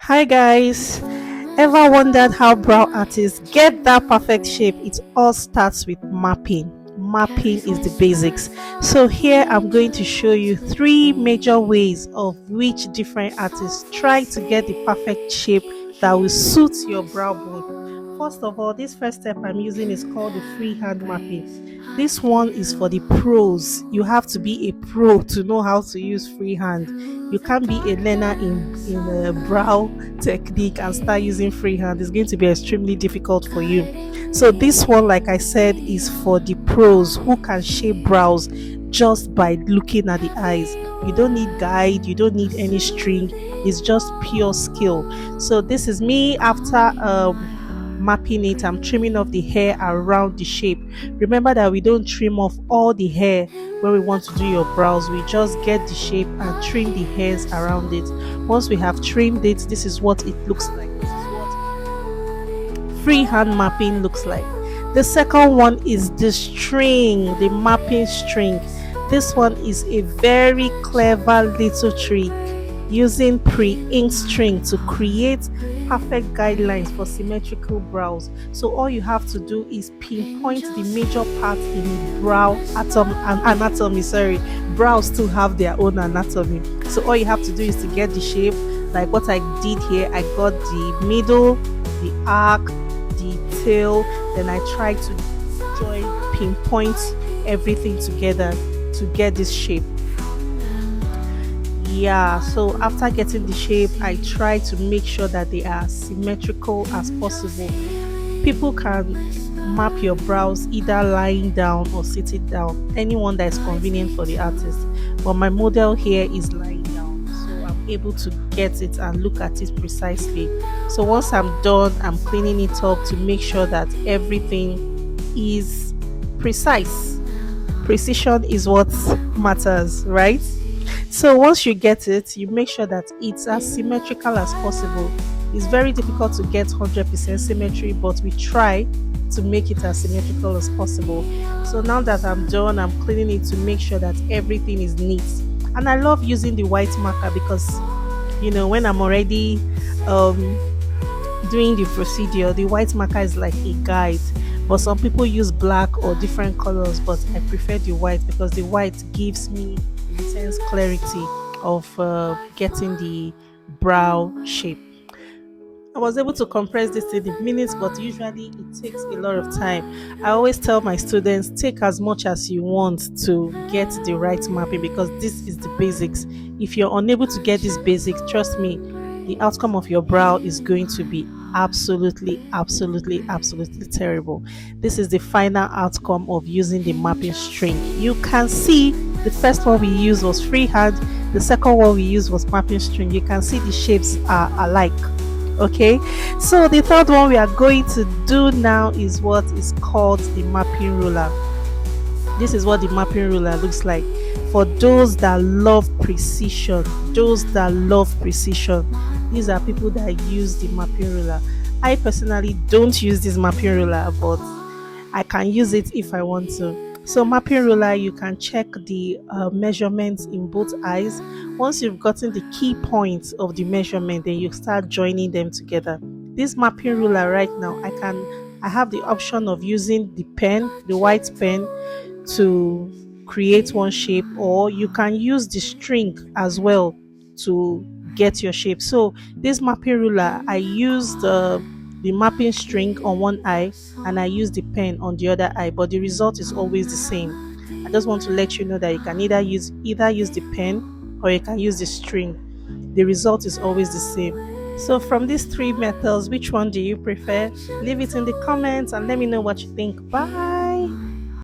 Hi guys, ever wondered how brow artists get that perfect shape? It all starts with mapping. Mapping is the basics. So here I'm going to show you three major ways of which different artists try to get the perfect shape that will suit your brow bone. First of all, this first step I'm using is called the freehand mapping. This one is for the pros. You have to be a pro to know how to use freehand. You can't be a learner in a brow technique and start using freehand. It's going to be extremely difficult for you. So this one, like I said, is for the pros who can shape brows just by looking at the eyes. You don't need guide, you don't need any string. It's just pure skill. So this is me after mapping it. I'm trimming off the hair around the shape. Remember that we don't trim off all the hair when we want to do your brows. We just get the shape and trim the hairs around it. Once we have trimmed it, this is what it looks like. This is what freehand mapping looks like. The second one is the string, the mapping string. This one is a very clever little trick using pre-ink string to create perfect guidelines for symmetrical brows. So all you have to do is pinpoint the major parts in the anatomy. Sorry, brows still have their own anatomy. So all you have to do is to get the shape, like what I did here. I got the middle, the arc, the tail, then I tried to pinpoint everything together to get this shape. Yeah, so after getting the shape, I try to make sure that they are symmetrical as possible. People can map your brows either lying down or sitting down, anyone that is convenient for the artist. But my model here is lying down, so I'm able to get it and look at it precisely. So once I'm done, I'm cleaning it up to make sure that everything is precise. Precision is what matters, right? So once you get it, you make sure that it's as symmetrical as possible. It's very difficult to get 100% symmetry, but we try to make it as symmetrical as possible. So now that I'm done, I'm cleaning it to make sure that everything is neat. And I love using the white marker because, when I'm already doing the procedure, the white marker is like a guide. But some people use black or different colors, but I prefer the white because the white gives me intense clarity of getting the brow shape. I was able to compress this in minutes, but usually it takes a lot of time. I always tell my students, take as much as you want to get the right mapping because this is the basics. If you're unable to get this basics, trust me, the outcome of your brow is going to be absolutely terrible. This is the final outcome of using the mapping string. You can see the first one we used was freehand, the second one we used was mapping string. You can see the shapes are alike. Okay, so the third one we are going to do now is what is called the mapping ruler. This is what the mapping ruler looks like for those that love precision. These are people that use the mapping ruler. I personally don't use this mapping ruler, but I can use it if I want to. So mapping ruler, you can check the measurements in both eyes. Once you've gotten the key points of the measurement, then you start joining them together. This mapping ruler right now, I have the option of using the pen, the white pen, to create one shape, or you can use the string as well to get your shape. So this mapping ruler, I used the mapping string on one eye and I use the pen on the other eye, but the result is always the same. I just want to let you know that you can either use the pen or you can use the string. The result is always the same. So from these three methods, which one do you prefer? Leave it in the comments and let me know what you think. Bye.